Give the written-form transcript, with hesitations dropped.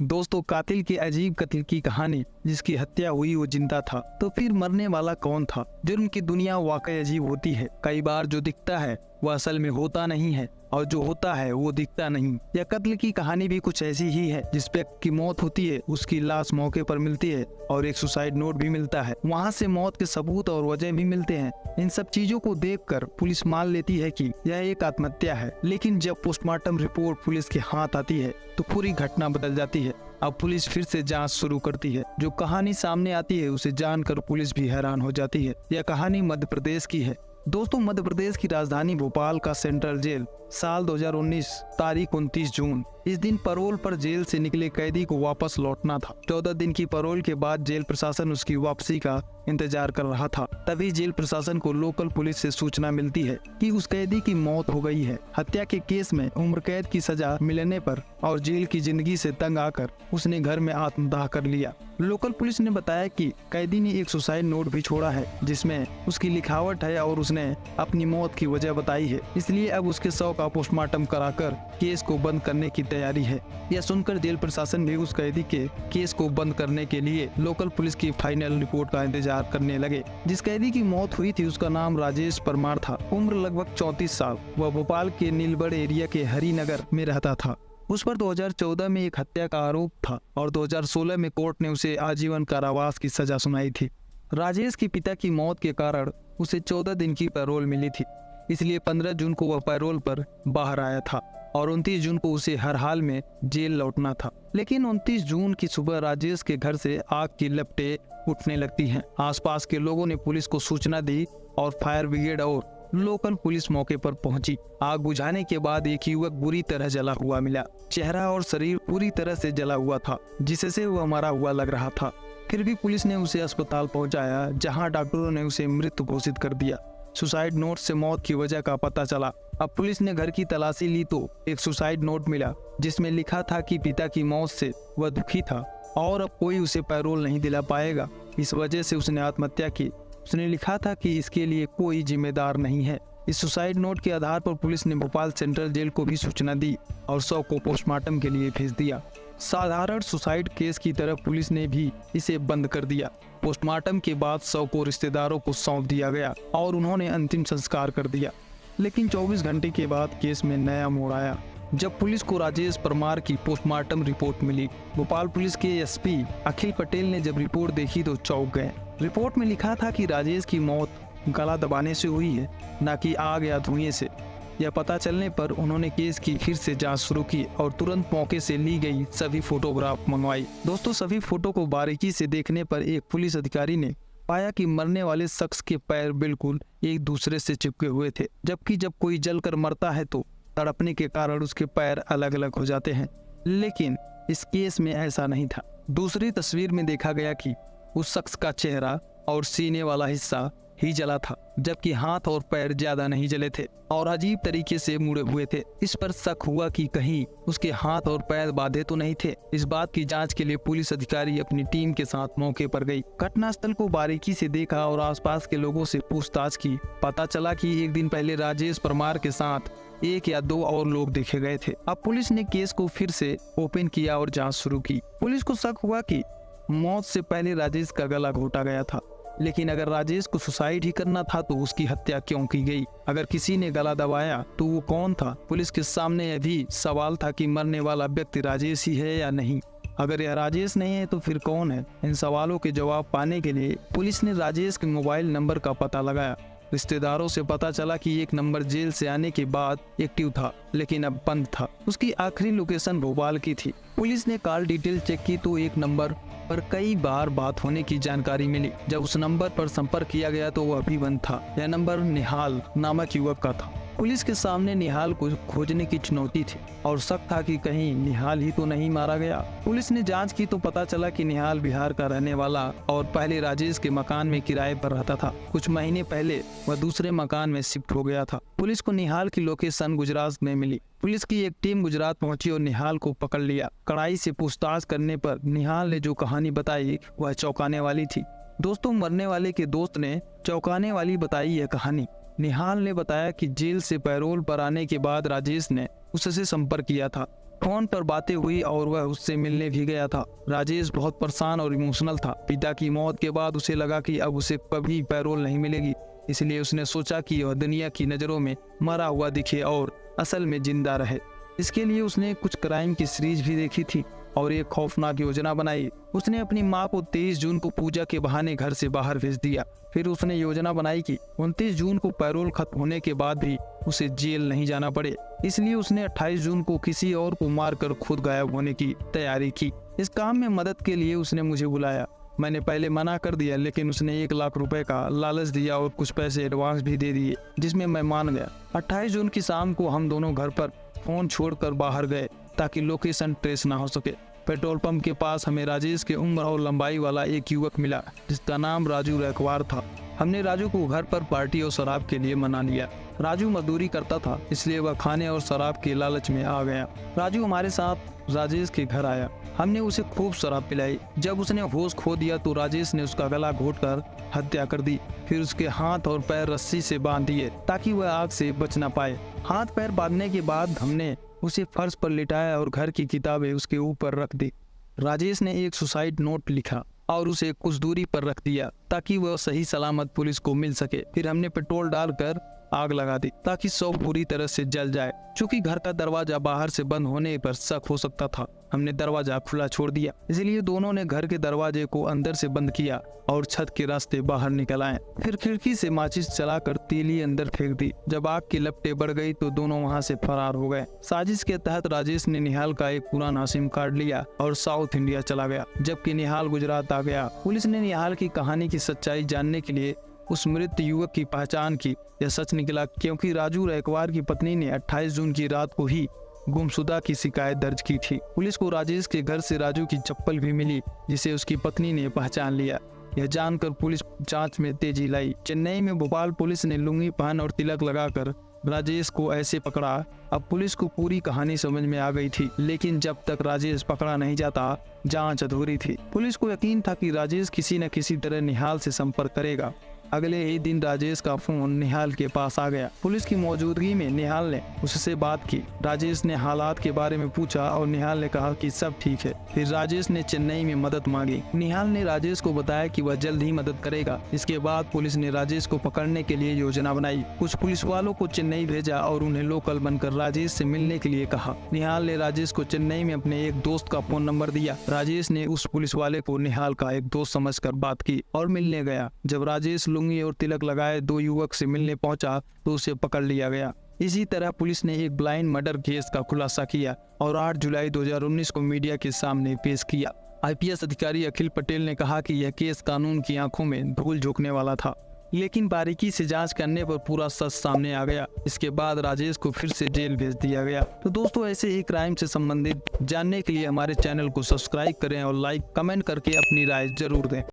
दोस्तों, कातिल के अजीब कत्ल की कहानी। जिसकी हत्या हुई वो जिंदा था, तो फिर मरने वाला कौन था? जुर्म की दुनिया वाकई अजीब होती है। कई बार जो दिखता है वो असल में होता नहीं है, और जो होता है वो दिखता नहीं। यह कत्ल की कहानी भी कुछ ऐसी ही है। जिस व्यक्ति की मौत होती है उसकी लाश मौके पर मिलती है और एक सुसाइड नोट भी मिलता है। वहाँ से मौत के सबूत और वजह भी मिलते हैं। इन सब चीजों को देखकर पुलिस मान लेती है कि यह एक आत्महत्या है। लेकिन जब पोस्टमार्टम रिपोर्ट पुलिस के हाथ आती है तो पूरी घटना बदल जाती है। अब पुलिस फिर से जांच शुरू करती है। जो कहानी सामने आती है उसे जानकर पुलिस भी हैरान हो जाती है। यह कहानी मध्य प्रदेश की है। दोस्तों, मध्य प्रदेश की राजधानी भोपाल का सेंट्रल जेल, साल 2019, तारीख 29 जून। इस दिन पैरोल पर जेल से निकले कैदी को वापस लौटना था। 14 दिन की पैरोल के बाद जेल प्रशासन उसकी वापसी का इंतजार कर रहा था। तभी जेल प्रशासन को लोकल पुलिस से सूचना मिलती है कि उस कैदी की मौत हो गई है। हत्या के केस में उम्र कैद की सजा मिलने पर और जेल की जिंदगी से तंग आकर उसने घर में आत्मदाह कर लिया। लोकल पुलिस ने बताया कि कैदी ने एक सुसाइड नोट भी छोड़ा है जिसमें उसकी लिखावट है और उसने अपनी मौत की वजह बताई है। इसलिए अब उसके शव का पोस्टमार्टम कराकर केस को बंद करने की तैयारी है। यह सुनकर जेल प्रशासन भी उस कैदी के केस को बंद करने के लिए लोकल पुलिस की फाइनल रिपोर्ट का इंतजार करने लगे। जिस कैदी की मौत हुई थी उसका नाम राजेश परमार था। उम्र लगभग 34 साल। वह भोपाल के नीलबड़ एरिया के हरिनगर में रहता था। उस पर 2014 में एक हत्या का आरोप था और 2016 में कोर्ट ने उसे आजीवन कारावास की सजा सुनाई थी। राजेश के पिता की मौत के कारण उसे 14 दिन की पैरोल मिली थी, इसलिए 15 जून को वह पैरोल पर बाहर आया था और 29 जून को उसे हर हाल में जेल लौटना था। लेकिन 29 जून की सुबह राजेश के घर से आग की लपटें उठने लगती हैं। आसपास के लोगों ने पुलिस को सूचना दी और फायर ब्रिगेड और लोकल पुलिस मौके पर पहुंची। आग बुझाने के बाद एक युवक बुरी तरह जला हुआ मिला। चेहरा और शरीर पूरी तरह से जला हुआ था, जिससे वह मरा हुआ लग रहा था। फिर भी पुलिस ने उसे अस्पताल पहुंचाया, जहां डॉक्टरों ने उसे मृत घोषित कर दिया। सुसाइड नोट से मौत की वजह का पता चला। अब पुलिस ने घर की तलाशी ली तो एक सुसाइड नोट मिला जिसमें लिखा था कि पिता की मौत से वह दुखी था और अब कोई उसे पैरोल नहीं दिला पाएगा, इस वजह से उसने आत्महत्या की। उसने लिखा था कि इसके लिए कोई जिम्मेदार नहीं है। इस सुसाइड नोट के आधार पर पुलिस ने भोपाल सेंट्रल जेल को भी सूचना दी और शव को पोस्टमार्टम के लिए भेज दिया। साधारण सुसाइड केस की तरह पुलिस ने भी इसे बंद कर दिया। पोस्टमार्टम के बाद शव को रिश्तेदारों को सौंप दिया गया और उन्होंने अंतिम संस्कार कर दिया। लेकिन 24 घंटे के बाद केस में नया मोड़ आया जब पुलिस को राजेश परमार की पोस्टमार्टम रिपोर्ट मिली। भोपाल पुलिस के एसपी अखिल पटेल ने जब रिपोर्ट देखी तो चौंक गए। रिपोर्ट में लिखा था कि राजेश की मौत गला दबाने से हुई है, न कि आग या धुएं से। यह पता चलने पर उन्होंने केस की फिर से जांच शुरू की और तुरंत मौके से ली गई सभी फोटोग्राफ मंगवाई। दोस्तों, सभी फोटो को बारीकी से देखने पर एक पुलिस अधिकारी ने पाया कि मरने वाले शख्स के पैर बिल्कुल एक दूसरे से चिपके हुए थे, जबकि जब कोई जलकर मरता है तो तड़पने के कारण उसके पैर अलग अलग हो जाते हैं। लेकिन इस केस में ऐसा नहीं था। दूसरी तस्वीर में देखा गया कि उस शख्स का चेहरा और सीने वाला हिस्सा ही जला था, जबकि हाथ और पैर ज्यादा नहीं जले थे और अजीब तरीके से मुड़े हुए थे। इस पर शक हुआ कि कहीं उसके हाथ और पैर बांधे तो नहीं थे। इस बात की जांच के लिए पुलिस अधिकारी अपनी टीम के साथ मौके पर गई। घटनास्थल को बारीकी से देखा और आसपास के लोगों से पूछताछ की। पता चला कि एक दिन पहले राजेश परमार के साथ 1 या 2 और लोग देखे गए थे। अब पुलिस ने केस को फिर से ओपन किया और जांच शुरू की। पुलिस को शक हुआ कि मौत से पहले राजेश का गला घोटा गया था। लेकिन अगर राजेश को सुसाइड ही करना था तो उसकी हत्या क्यों की गई? अगर किसी ने गला दबाया तो वो कौन था? पुलिस के सामने यह भी सवाल था कि मरने वाला व्यक्ति राजेश ही है या नहीं। अगर यह राजेश नहीं है तो फिर कौन है? इन सवालों के जवाब पाने के लिए पुलिस ने राजेश के मोबाइल नंबर का पता लगाया। रिश्तेदारों से पता चला कि एक नंबर जेल से आने के बाद एक्टिव था, लेकिन अब बंद था। उसकी आखिरी लोकेशन भोपाल की थी। पुलिस ने कॉल डिटेल चेक की तो एक नंबर पर कई बार बात होने की जानकारी मिली। जब उस नंबर पर संपर्क किया गया तो वह भी बंद था। यह नंबर निहाल नामक युवक का था। पुलिस के सामने निहाल को खोजने की चुनौती थी और शक था कि कहीं निहाल ही तो नहीं मारा गया। पुलिस ने जांच की तो पता चला कि निहाल बिहार का रहने वाला और पहले राजेश के मकान में किराए पर रहता था। कुछ महीने पहले वह दूसरे मकान में शिफ्ट हो गया था। पुलिस को निहाल की लोकेशन गुजरात में मिली। पुलिस की एक टीम गुजरात पहुंची और निहाल को पकड़ लिया। कड़ाई से पूछताछ करने पर निहाल ने जो कहानी बताई वह चौंकाने वाली थी। दोस्तों, मरने वाले के दोस्त ने चौंकाने वाली बताई यह कहानी। निहाल ने बताया कि जेल से पैरोल पर आने के बाद राजेश ने उससे संपर्क किया था फोन पर बातें हुई और वह उससे मिलने भी गया था। राजेश बहुत परेशान और इमोशनल था। पिता की मौत के बाद उसे लगा कि अब उसे कभी पैरोल नहीं मिलेगी, इसलिए उसने सोचा कि वह दुनिया की नज़रों में मरा हुआ दिखे और असल में जिंदा रहे। इसके लिए उसने कुछ क्राइम की सीरीज भी देखी थी और एक खौफनाक योजना बनाई। उसने अपनी माँ को 23 जून को पूजा के बहाने घर से बाहर भेज दिया। फिर उसने योजना बनाई कि 29 जून को पैरोल खत्म होने के बाद भी उसे जेल नहीं जाना पड़े, इसलिए उसने 28 जून को किसी और को मारकर खुद गायब होने की तैयारी की। इस काम में मदद के लिए उसने मुझे बुलाया। मैंने पहले मना कर दिया, लेकिन उसने 1 लाख रुपए का लालच दिया और कुछ पैसे एडवांस भी दे दिए, जिसमें मैं मान गया। 28 जून की शाम को हम दोनों घर पर फोन छोड़कर बाहर गए ताकि लोकेशन ट्रेस ना हो सके। पेट्रोल पंप के पास हमें राजेश के उम्र और लंबाई वाला एक युवक मिला जिसका नाम राजू रैकवार था। हमने राजू को घर पर पार्टी और शराब के लिए मना लिया। राजू मजदूरी करता था, इसलिए वह खाने और शराब के लालच में आ गया। राजू हमारे साथ राजेश के घर आया। हमने उसे खूब शराब पिलाई। जब उसने होश खो दिया तो राजेश ने उसका गला घोंटकर हत्या कर दी। फिर उसके हाथ और पैर रस्सी से बांध दिए ताकि वह आग से बच ना पाए। हाथ पैर बांधने के बाद हमने उसे फर्श पर लिटाया और घर की किताबें उसके ऊपर रख दी। राजेश ने एक सुसाइड नोट लिखा और उसे कुछ दूरी पर रख दिया ताकि वह सही सलामत पुलिस को मिल सके। फिर हमने पेट्रोल डालकर आग लगा दी ताकि शव पूरी तरह से जल जाए। चूंकि घर का दरवाजा बाहर से बंद होने पर शक हो सकता था, हमने दरवाजा खुला छोड़ दिया। इसलिए दोनों ने घर के दरवाजे को अंदर से बंद किया और छत के रास्ते बाहर निकल आए। फिर खिड़की से माचिस चलाकर तीली अंदर फेंक दी। जब आग की लपटें बढ़ गई तो दोनों वहां से फरार हो गए। साजिश के तहत राजेश ने निहाल का एक पुराना सिम कार्ड लिया और साउथ इंडिया चला गया, जबकि निहाल गुजरात आ गया। पुलिस ने निहाल की कहानी की सच्चाई जानने के लिए उस मृत युवक की पहचान की। यह सच निकला क्योंकि राजू रैकवार की पत्नी ने 28 जून की रात को ही गुमशुदा की शिकायत दर्ज की थी। पुलिस को राजेश के घर से राजू की चप्पल भी मिली, जिसे उसकी पत्नी ने पहचान लिया। यह जानकर पुलिस जांच में तेजी लाई। चेन्नई में भोपाल पुलिस ने लुंगी पहन और तिलक लगाकर राजेश को ऐसे पकड़ा। अब पुलिस को पूरी कहानी समझ में आ गई थी, लेकिन जब तक राजेश पकड़ा नहीं जाता जांच अधूरी थी। पुलिस को यकीन था कि राजेश किसी न किसी तरह निहाल से संपर्क करेगा। अगले ही दिन राजेश का फोन निहाल के पास आ गया। पुलिस की मौजूदगी में निहाल ने उससे बात की। राजेश ने हालात के बारे में पूछा और निहाल ने कहा कि सब ठीक है। फिर राजेश ने चेन्नई में मदद मांगी। निहाल ने राजेश को बताया कि वह जल्द ही मदद करेगा। इसके बाद पुलिस ने राजेश को पकड़ने के लिए योजना बनाई। कुछ पुलिस वालों को चेन्नई भेजा और उन्हें लोकल बनकर राजेश से मिलने के लिए कहा। निहाल ने राजेश को चेन्नई में अपने एक दोस्त का फोन नंबर दिया। राजेश ने उस पुलिस वाले को निहाल का एक दोस्त समझकर बात की और मिलने गया। जब राजेश लुंगी और तिलक लगाए 2 युवक से मिलने पहुंचा तो उसे पकड़ लिया गया। इसी तरह पुलिस ने एक ब्लाइंड मर्डर केस का खुलासा किया और 8 जुलाई 2019 को मीडिया के सामने पेश किया। IPS अधिकारी अखिल पटेल ने कहा कि यह केस कानून की आंखों में धूल झोंकने वाला था, लेकिन बारीकी से जांच करने पर पूरा सच सामने आ गया। इसके बाद राजेश को फिर से जेल भेज दिया गया। तो दोस्तों, ऐसे ही क्राइम से संबंधित जानने के लिए हमारे चैनल को सब्सक्राइब करें और लाइक कमेंट करके अपनी राय जरूर दें।